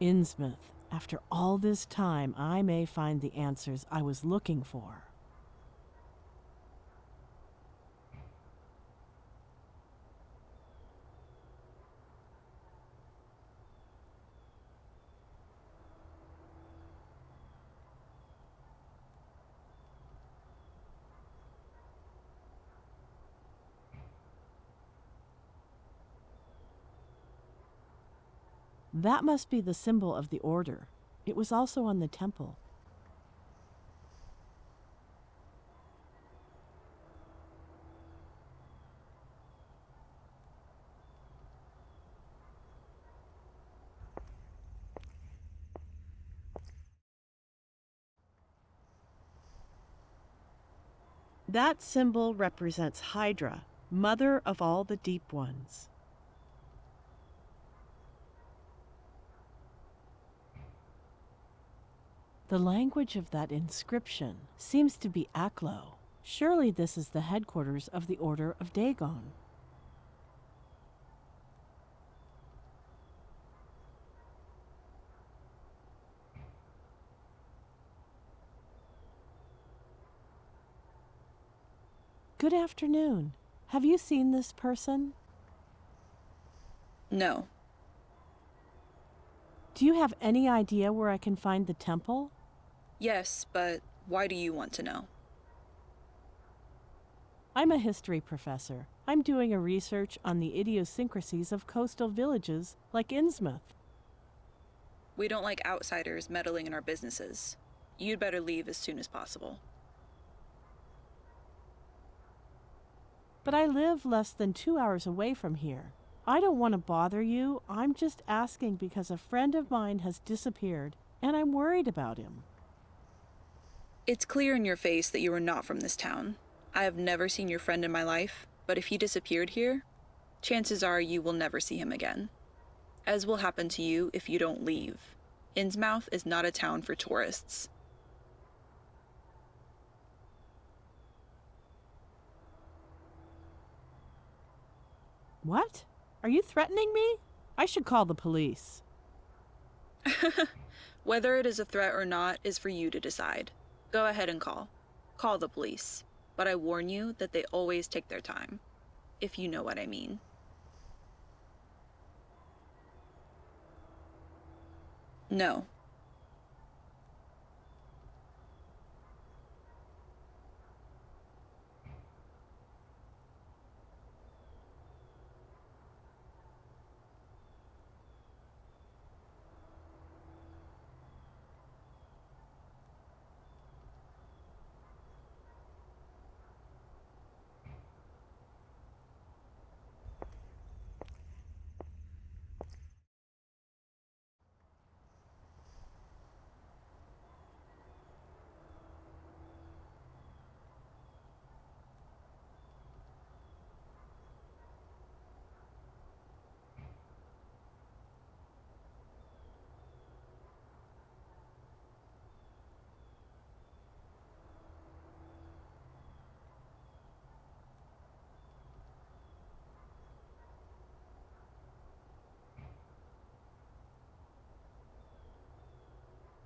Innsmouth. After all this time, I may find the answers I was looking for. That must be the symbol of the order. It was also on the temple. That symbol represents Hydra, mother of all the deep ones. The language of that inscription seems to be Aklo. Surely this is the headquarters of the Order of Dagon. Good afternoon. Have you seen this person? No. Do you have any idea where I can find the temple? Yes, but why do you want to know? I'm a history professor. I'm doing a research on the idiosyncrasies of coastal villages like Innsmouth. We don't like outsiders meddling in our businesses. You'd better leave as soon as possible. But I live less than 2 hours away from here. I don't want to bother you. I'm just asking because a friend of mine has disappeared, and I'm worried about him. It's clear in your face that you are not from this town. I have never seen your friend in my life, but if he disappeared here, chances are you will never see him again. As will happen to you if you don't leave. Innsmouth is not a town for tourists. What? Are you threatening me? I should call the police. Whether it is a threat or not is for you to decide. Go ahead and call. Call the police. But I warn you that they always take their time, if you know what I mean. No.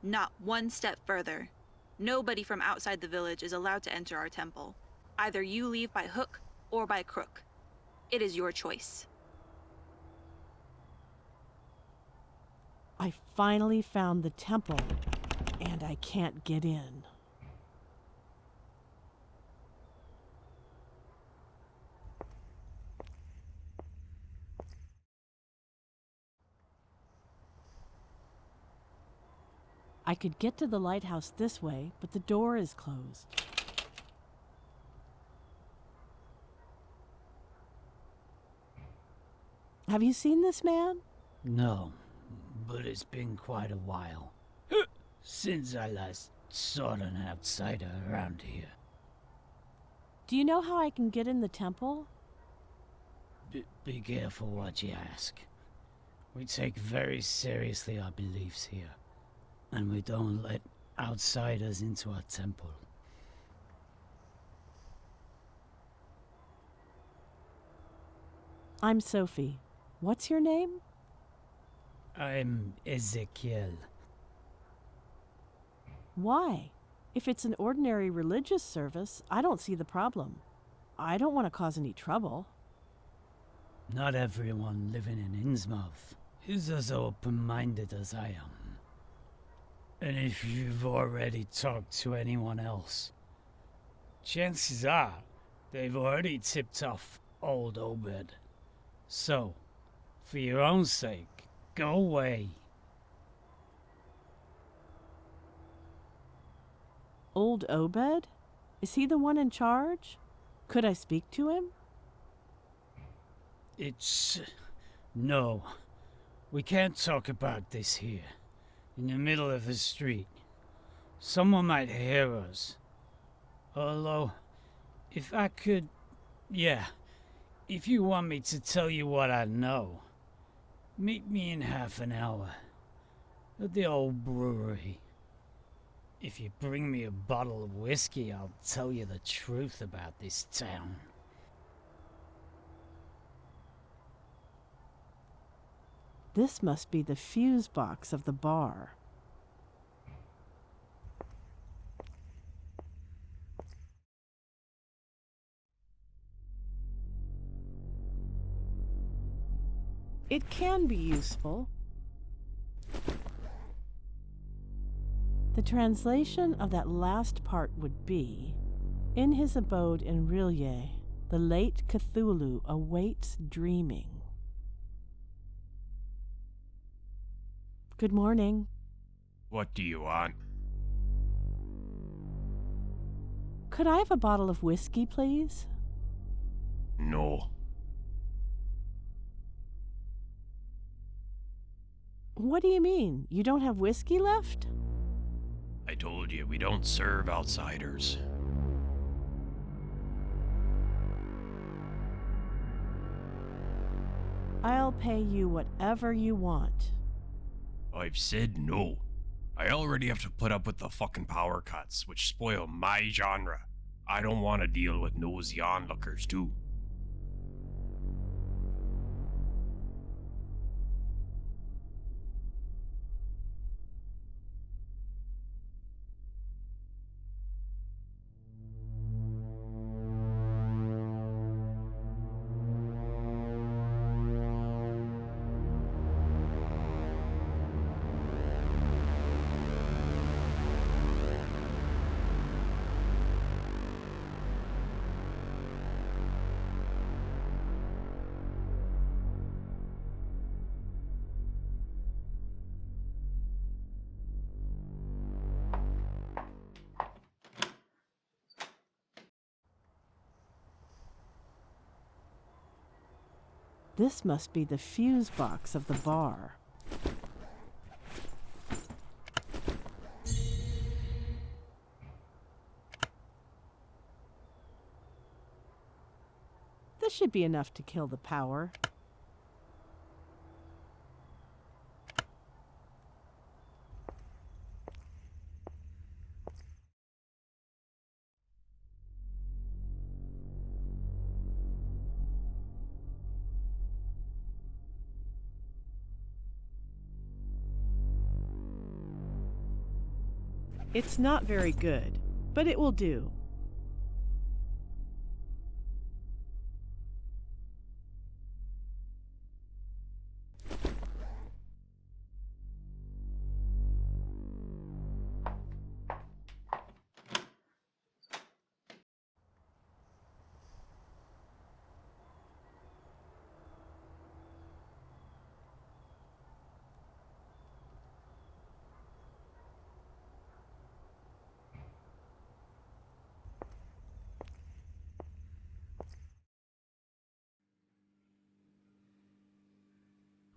Not one step further. Nobody from outside the village is allowed to enter our temple. Either you leave by hook or by crook. It is your choice. I finally found the temple, and I can't get in. I could get to the lighthouse this way, but the door is closed. Have you seen this man? No, but it's been quite a while since I last saw an outsider around here. Do you know how I can get in the temple? Be careful what you ask. We take very seriously our beliefs here, and we don't let outsiders into our temple. I'm Sophie. What's your name? I'm Ezekiel. Why? If it's an ordinary religious service, I don't see the problem. I don't want to cause any trouble. Not everyone living in Innsmouth is as open-minded as I am. And if you've already talked to anyone else, chances are they've already tipped off old Obed. So, for your own sake, go away. Old Obed? Is he the one in charge? Could I speak to him? No. We can't talk about this here, in the middle of the street. Someone might hear us. Although, if I could... Yeah, if you want me to tell you what I know, meet me in half an hour at the old brewery. If you bring me a bottle of whiskey, I'll tell you the truth about this town. This must be the fuse box of the bar. It can be useful. The translation of that last part would be, in his abode in Rilye, the late Cthulhu awaits dreaming. Good morning. What do you want? Could I have a bottle of whiskey, please? No. What do you mean? You don't have whiskey left? I told you, we don't serve outsiders. I'll pay you whatever you want. I've said no. I already have to put up with the fucking power cuts, which spoil my genre. I don't want to deal with nosy onlookers too. This must be the fuse box of the bar. This should be enough to kill the power. It's not very good, but it will do.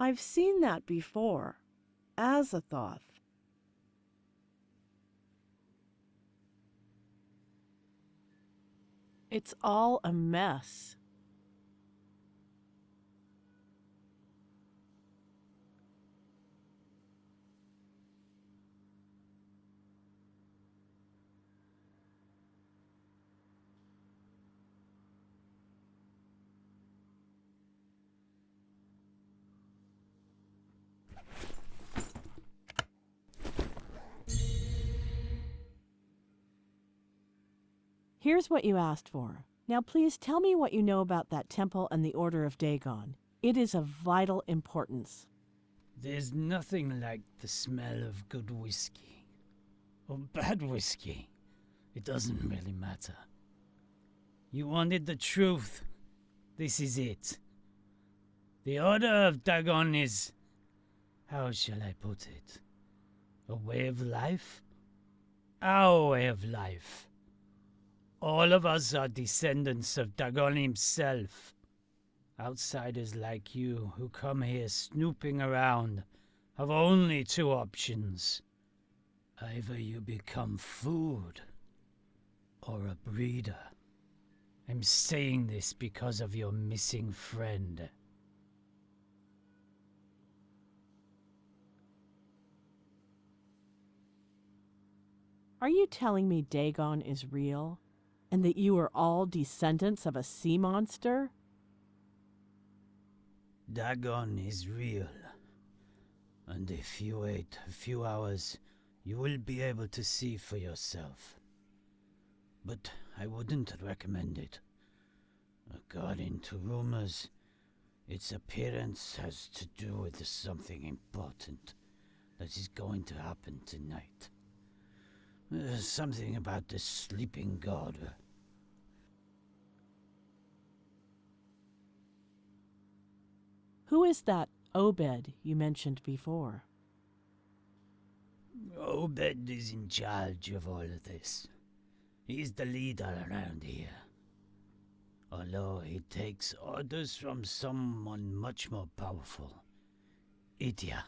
I've seen that before. Azathoth. It's all a mess. Here's what you asked for. Now please tell me what you know about that temple and the Order of Dagon. It is of vital importance. There's nothing like the smell of good whiskey. Or bad whiskey. It doesn't really matter. You wanted the truth. This is it. The Order of Dagon is... how shall I put it? A way of life? Our way of life. All of us are descendants of Dagon himself. Outsiders like you who come here snooping around have only two options. Either you become food or a breeder. I'm saying this because of your missing friend. Are you telling me Dagon is real? And that you are all descendants of a sea monster? Dagon is real. And if you wait a few hours, you will be able to see for yourself. But I wouldn't recommend it. According to rumors, its appearance has to do with something important that is going to happen tonight. Something about the sleeping god. Who is that Obed you mentioned before? Obed is in charge of all of this. He's the leader around here. Although he takes orders from someone much more powerful, Idia.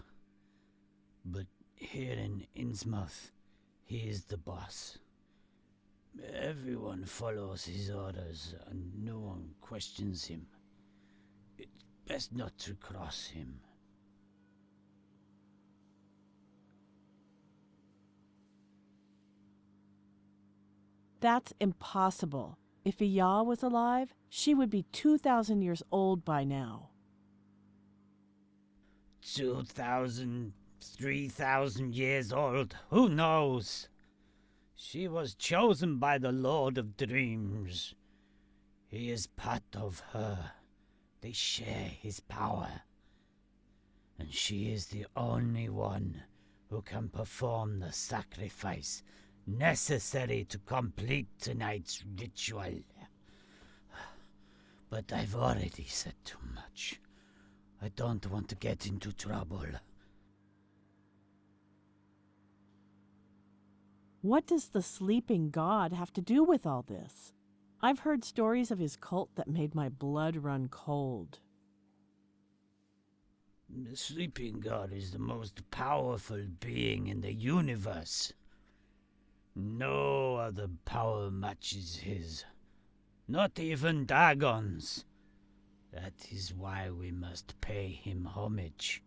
But here in Innsmouth, he is the boss. Everyone follows his orders and no one questions him. It's best not to cross him. That's impossible. If Iyah was alive, she would be 2,000 years old by now. 2,000, 3,000 years old, who knows? She was chosen by the Lord of Dreams. He is part of her. They share his power. And she is the only one who can perform the sacrifice necessary to complete tonight's ritual. But I've already said too much. I don't want to get into trouble. What does the sleeping god have to do with all this? I've heard stories of his cult that made my blood run cold. The sleeping god is the most powerful being in the universe. No other power matches his. Not even Dagon's. That is why we must pay him homage.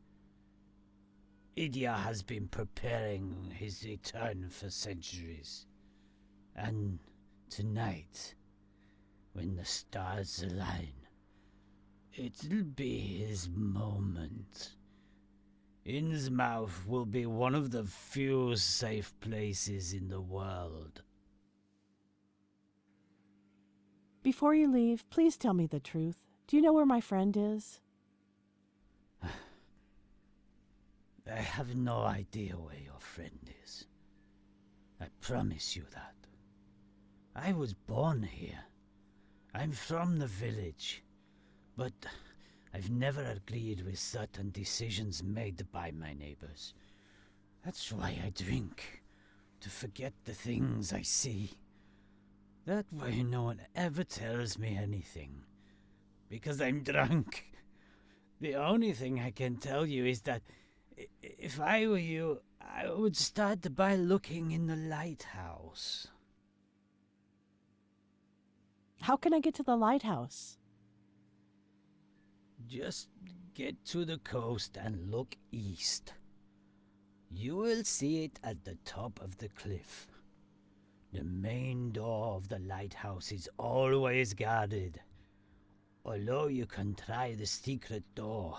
Idia has been preparing his return for centuries. And tonight, when the stars align, it'll be his moment. Innsmouth will be one of the few safe places in the world. Before you leave, please tell me the truth. Do you know where my friend is? I have no idea where your friend is. I promise you that. I was born here. I'm from the village. But I've never agreed with certain decisions made by my neighbors. That's why I drink, to forget the things I see. That way no one ever tells me anything, because I'm drunk. The only thing I can tell you is that if I were you, I would start by looking in the lighthouse. How can I get to the lighthouse? Just get to the coast and look east. You will see it at the top of the cliff. The main door of the lighthouse is always guarded. Although you can try the secret door,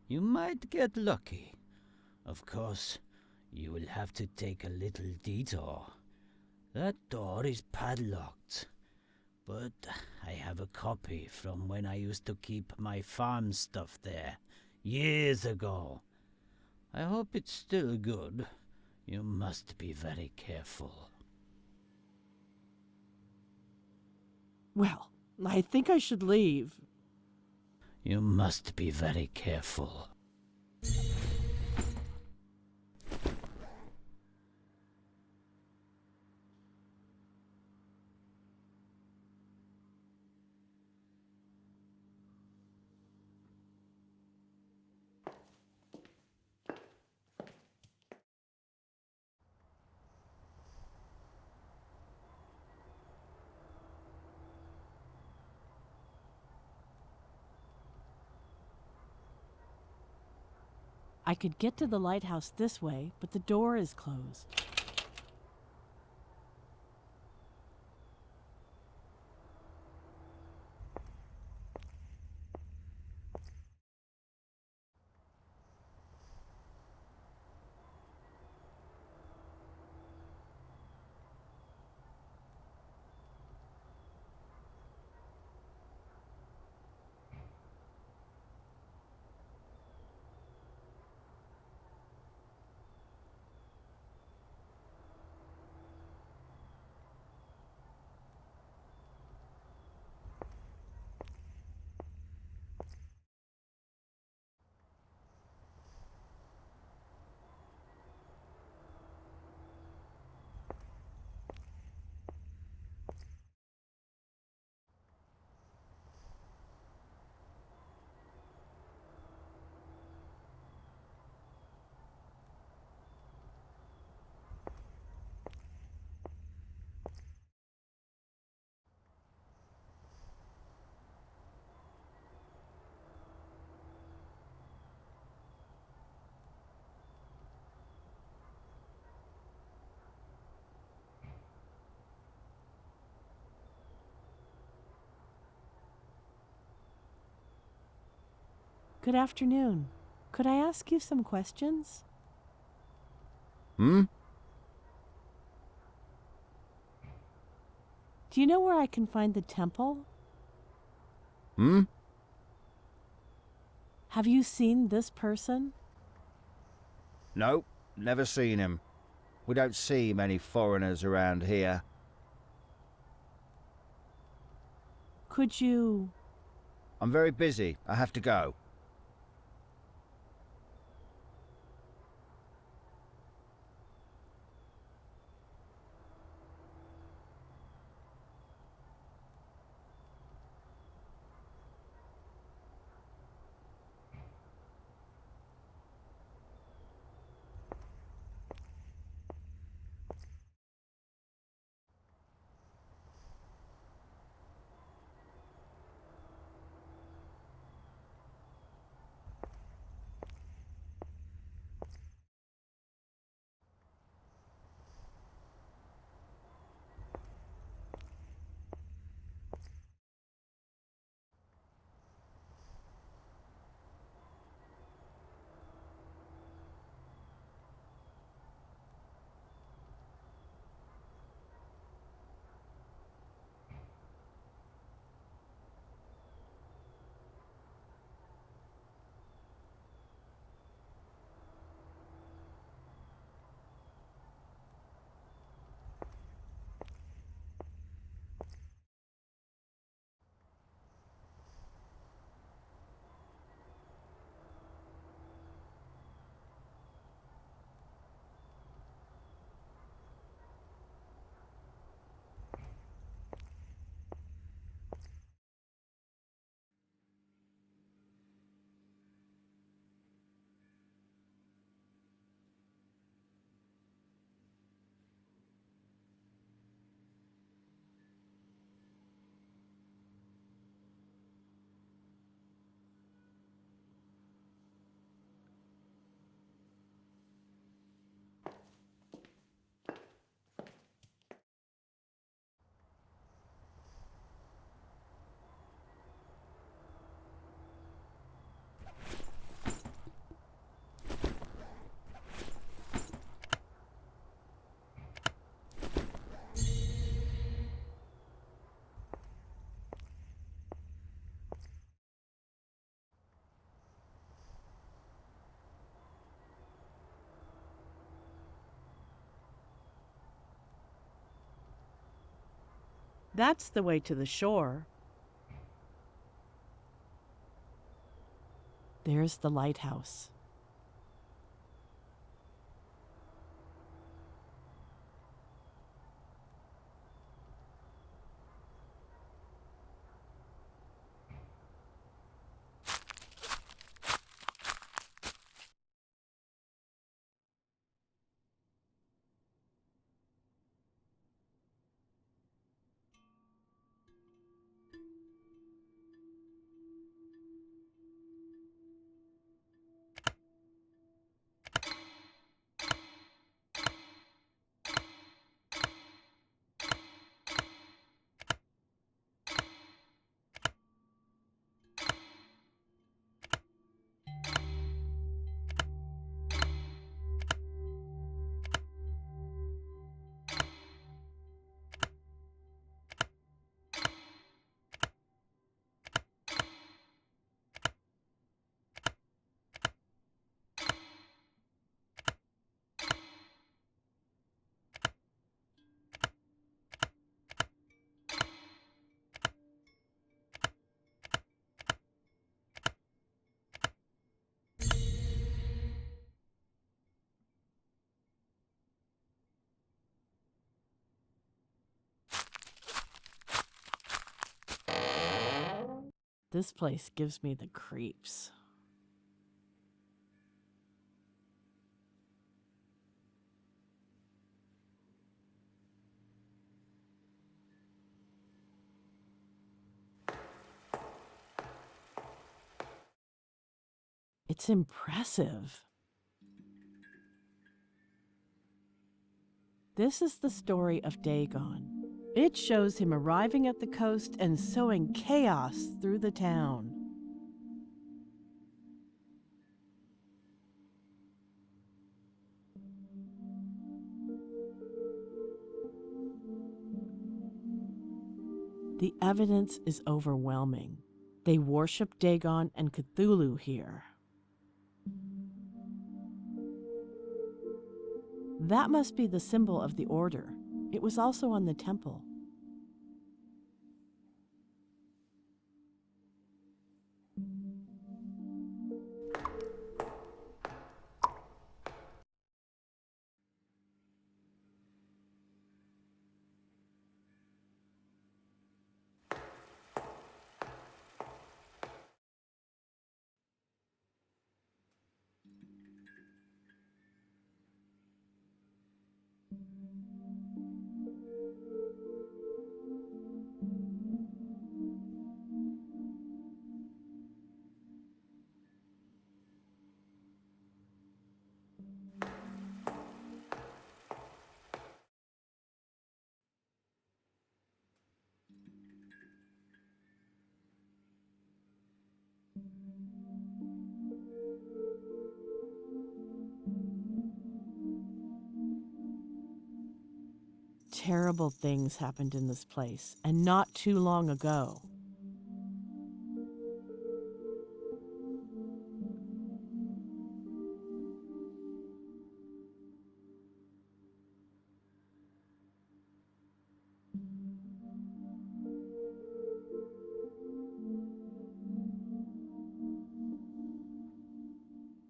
you might get lucky. Of course, you will have to take a little detour. That door is padlocked, but I have a copy from when I used to keep my farm stuff there, years ago. I hope it's still good. You must be very careful. Well, I think I should leave. You must be very careful. I could get to the lighthouse this way, but the door is closed. Good afternoon. Could I ask you some questions? Hmm? Do you know where I can find the temple? Hmm? Have you seen this person? Nope, never seen him. We don't see many foreigners around here. Could you... I'm very busy. I have to go. That's the way to the shore. There's the lighthouse. This place gives me the creeps. It's impressive. This is the story of Dagon. It shows him arriving at the coast and sowing chaos through the town. The evidence is overwhelming. They worship Dagon and Cthulhu here. That must be the symbol of the order. It was also on the temple. Terrible things happened in this place, and not too long ago.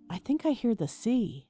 I think I hear the sea.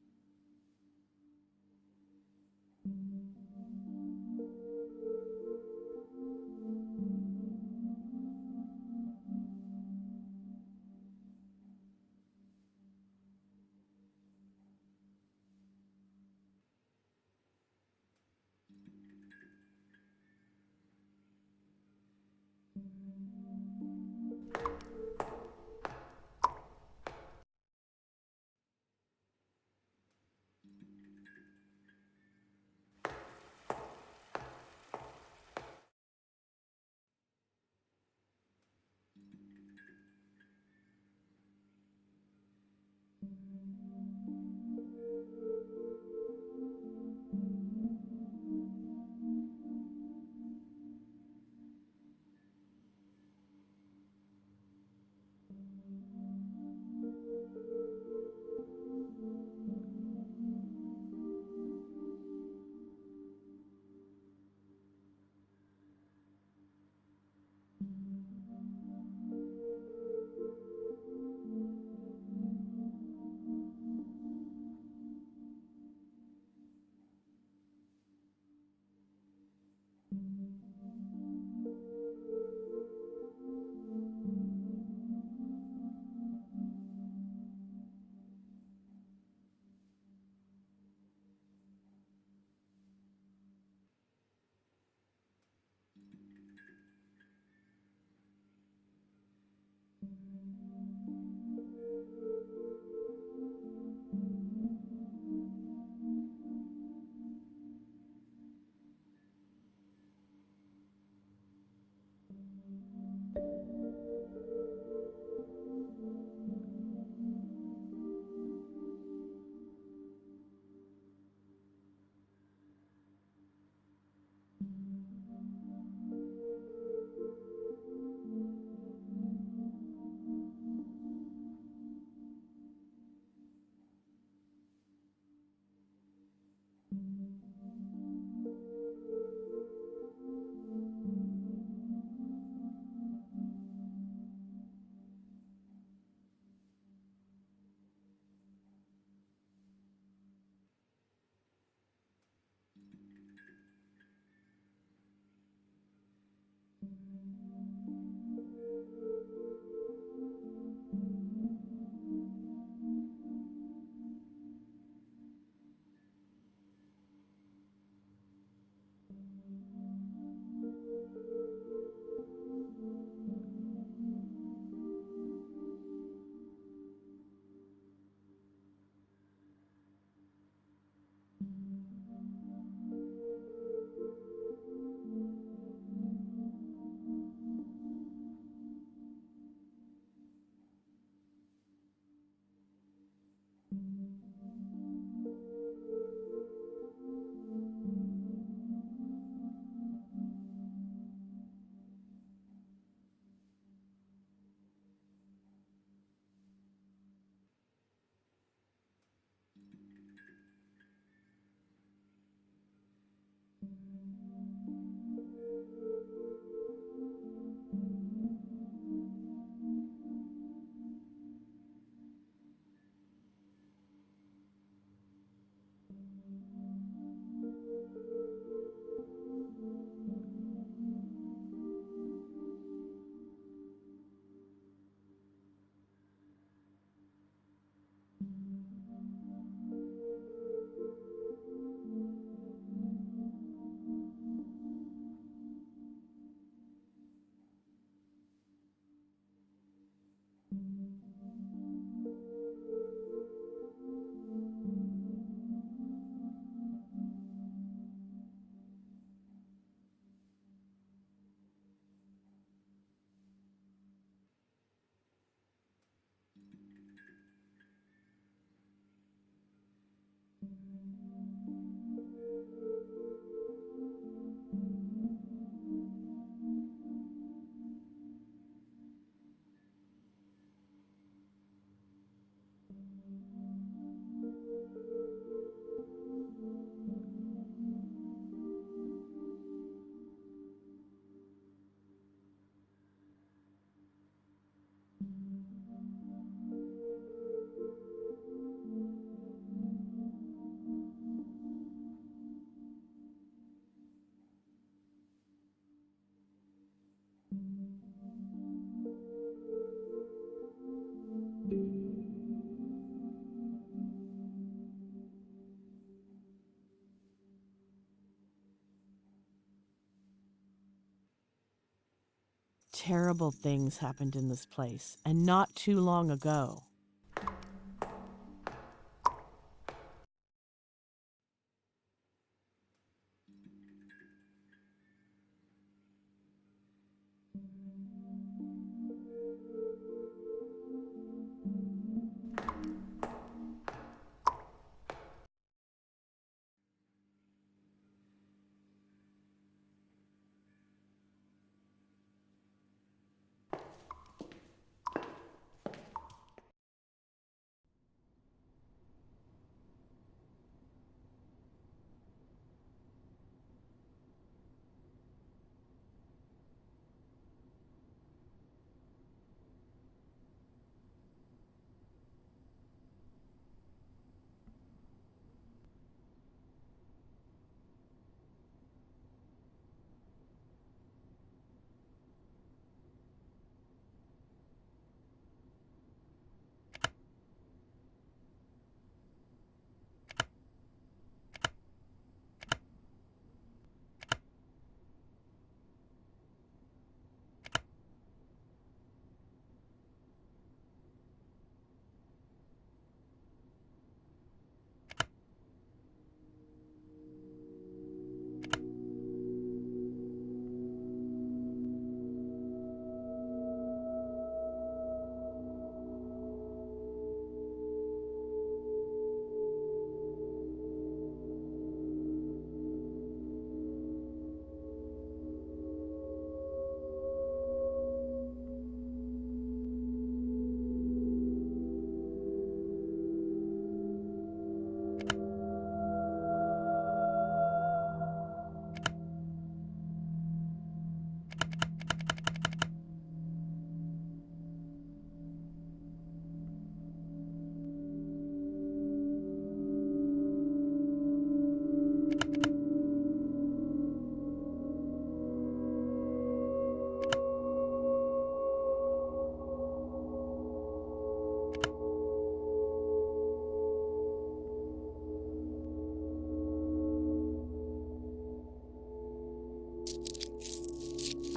Terrible things happened in this place, and not too long ago.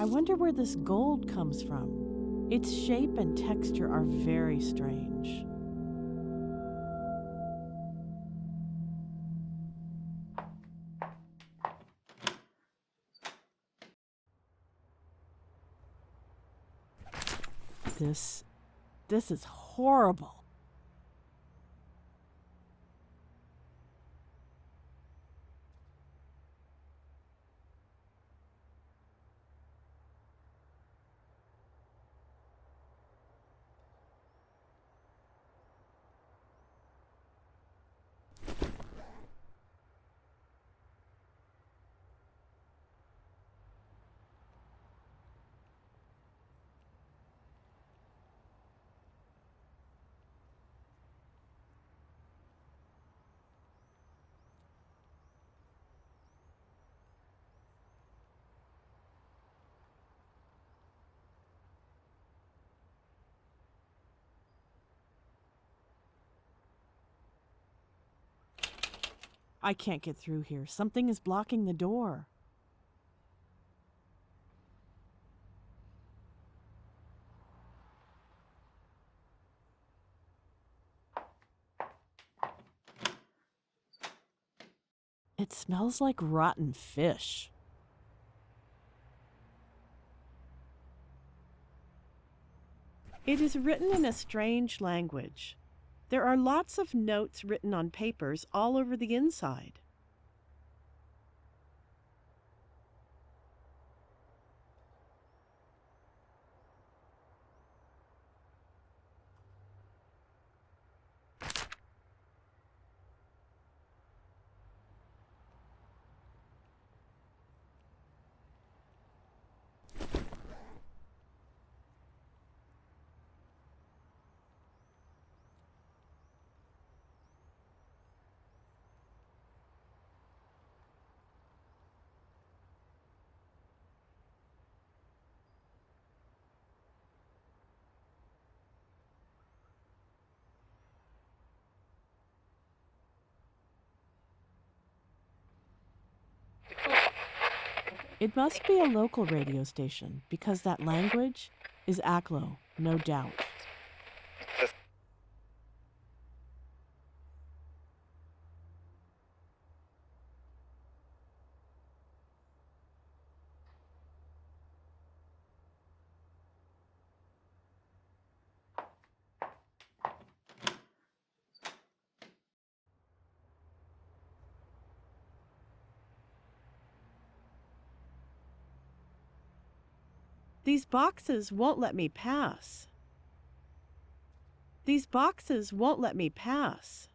I wonder where this gold comes from. Its shape and texture are very strange. This is horrible. I can't get through here. Something is blocking the door. It smells like rotten fish. It is written in a strange language. There are lots of notes written on papers all over the inside. It must be a local radio station because that language is Aklo, no doubt. These boxes won't let me pass. These boxes won't let me pass.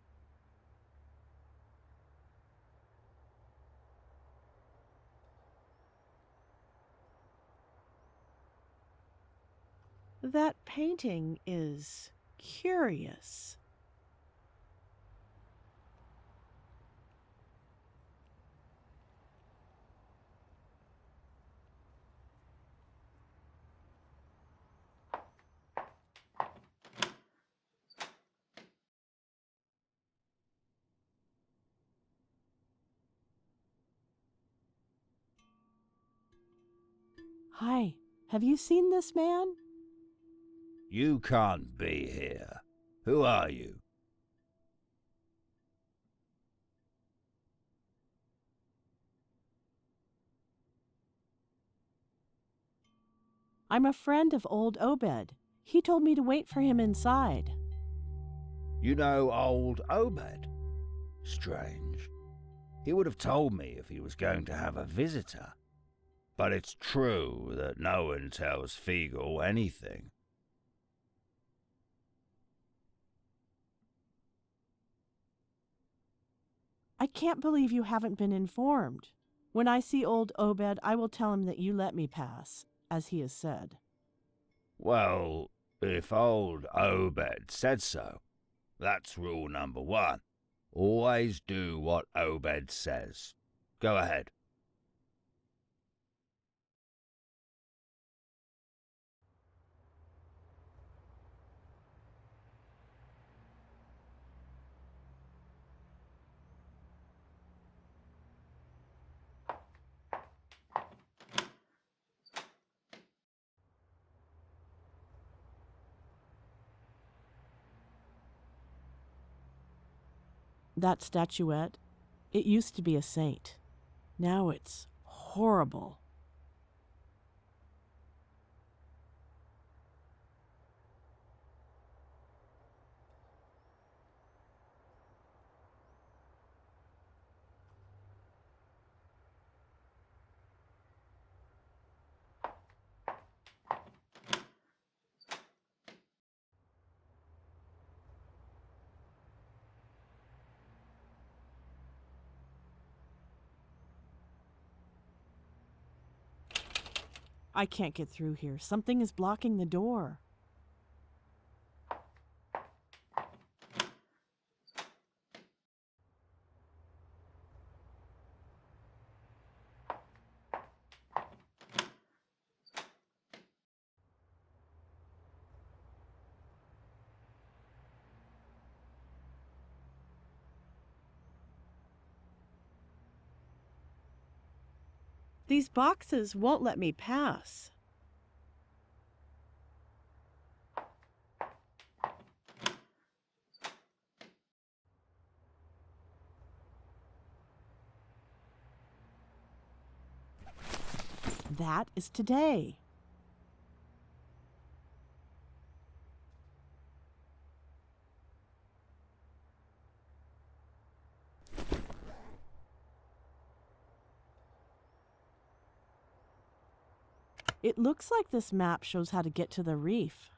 That painting is curious. Hi, have you seen this man? You can't be here. Who are you? I'm a friend of old Obed. He told me to wait for him inside. You know old Obed? Strange. He would have told me if he was going to have a visitor. But it's true that no one tells Fiegel anything. I can't believe you haven't been informed. When I see old Obed, I will tell him that you let me pass, as he has said. Well, if old Obed said so, that's rule number 1. Always do what Obed says. Go ahead. That statuette, it used to be a saint. Now it's horrible. I can't get through here. Something is blocking the door. These boxes won't let me pass. That is today. It looks like this map shows how to get to the reef.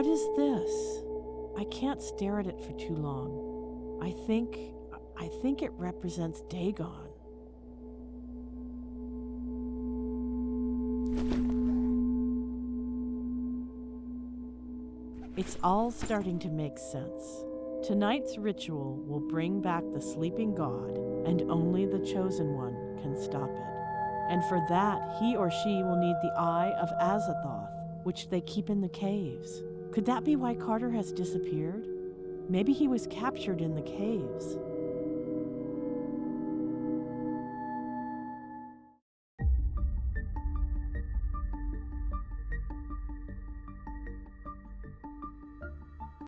What is this? I can't stare at it for too long. I think it represents Dagon. It's all starting to make sense. Tonight's ritual will bring back the sleeping god, and only the chosen one can stop it. And for that, he or she will need the Eye of Azathoth, which they keep in the caves. Could that be why Carter has disappeared? Maybe he was captured in the caves.